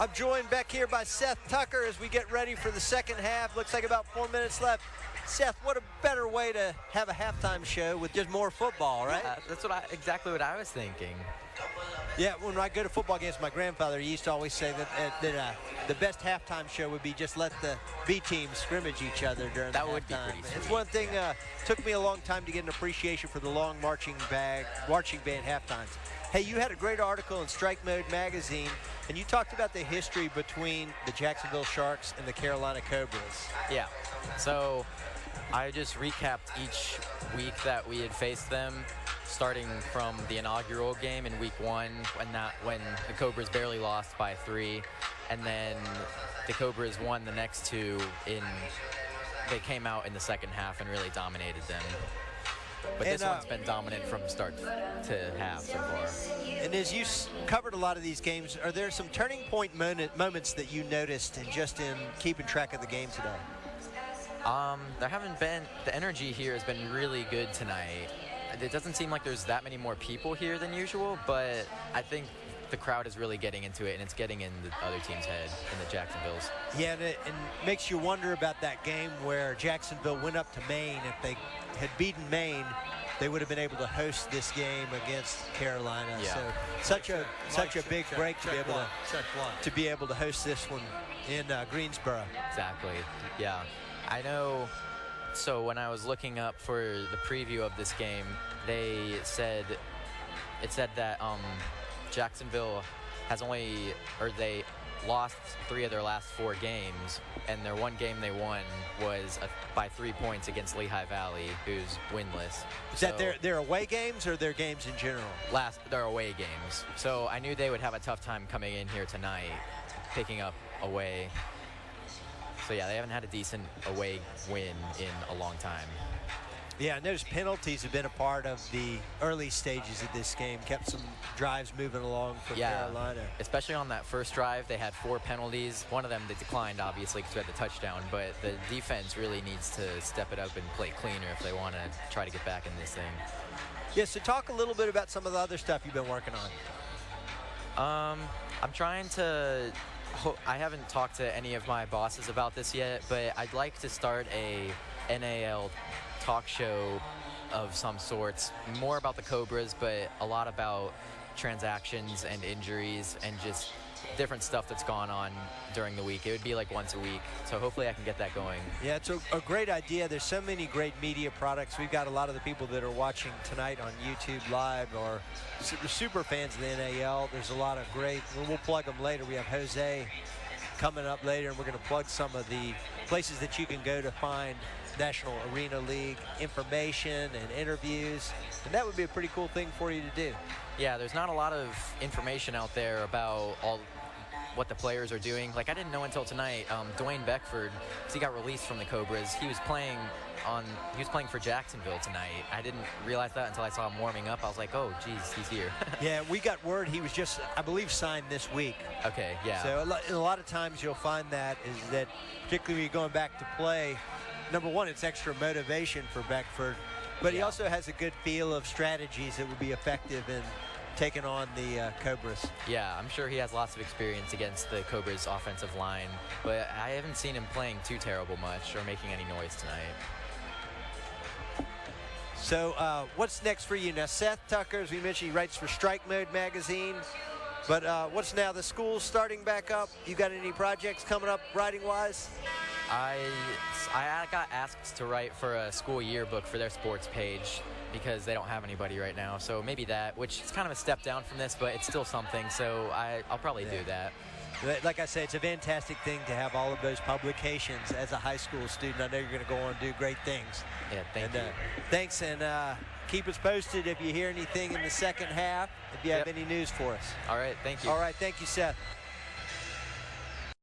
I'm joined back here by Seth Tucker as we get ready for the second half. Looks like about 4 minutes left. Seth, what a better way to have a halftime show with just more football, right? That's exactly what I was thinking. Yeah, when I go to football games, my grandfather used to always say that the best halftime show would be just let the B teams scrimmage each other during that the would halftime. be pretty sweet. It's one thing, took me a long time to get an appreciation for the long marching band halftimes. Hey, you had a great article in Strike Mode magazine, and you talked about the history between the Jacksonville Sharks and the Carolina Cobras. Yeah, so I just recapped each week that we had faced them, starting from the inaugural game in week 1 when the Cobras barely lost by 3, and then the Cobras won the next 2 they came out in the second half and really dominated them. But this one's been dominant from start to half so far. And as you covered a lot of these games, are there some turning point moments that you noticed in keeping track of the game today? There haven't been. The energy here has been really good tonight. It doesn't seem like there's that many more people here than usual, but I think the crowd is really getting into it, and it's getting in the other team's head, in the Jacksonville's. Yeah, and it makes you wonder about that game where Jacksonville went up to Maine. If they had beaten Maine, they would have been able to host this game against Carolina. Yeah. So such a big break to be able to host this one in Greensboro. Exactly. Yeah. I know. So when I was looking up for the preview of this game, it said that Jacksonville they lost 3 of their last 4 games, and their one game they won was by 3 points against Lehigh Valley, who's winless. Is that their away games or their games in general? Their away games. So I knew they would have a tough time coming in here tonight, picking up away. So yeah, they haven't had a decent away win in a long time. Yeah, I noticed penalties have been a part of the early stages of this game, kept some drives moving along for Carolina. Especially on that first drive, they had 4 penalties. One of them they declined, obviously, because we had the touchdown, but the defense really needs to step it up and play cleaner if they want to try to get back in this thing. Yeah, so talk a little bit about some of the other stuff you've been working on. I'm trying to... I haven't talked to any of my bosses about this yet, but I'd like to start a NAL talk show of some sorts, more about the Cobras, but a lot about transactions and injuries and just different stuff that's gone on during the week. It would be like once a week, so hopefully I can get that going. Yeah, it's a great idea. There's so many great media products. We've got a lot of the people that are watching tonight on YouTube Live or super fans of the NAL. There's a lot of great, we'll plug them later. We have Jose coming up later, and we're going to plug some of the places that you can go to find National Arena League information and interviews, and that would be a pretty cool thing for you to do. Yeah, there's not a lot of information out there about what the players are doing. Like, I didn't know until tonight, Dwayne Beckford, because he got released from the Cobras, he was playing for Jacksonville tonight. I didn't realize that until I saw him warming up. I was like, oh, geez, he's here. Yeah, we got word he was just, I believe, signed this week. Okay, yeah. So a lot of times you'll find that particularly when you're going back to play, number one, it's extra motivation for Beckford, but he also has a good feel of strategies that would be effective in taking on the Cobras. Yeah, I'm sure he has lots of experience against the Cobras offensive line, but I haven't seen him playing too terrible much or making any noise tonight. So what's next for you? Now, Seth Tucker, as we mentioned, he writes for Strike Mode magazine, but what's now? The school's starting back up. You got any projects coming up writing-wise? I got asked to write for a school yearbook for their sports page because they don't have anybody right now. So maybe that, which is kind of a step down from this, but it's still something. So I'll probably do that. Like I say, it's a fantastic thing to have all of those publications as a high school student. I know you're going to go on and do great things. Yeah, thank you. Thanks, and keep us posted if you hear anything in the second half, if you have any news for us. All right, thank you. All right, thank you, Seth.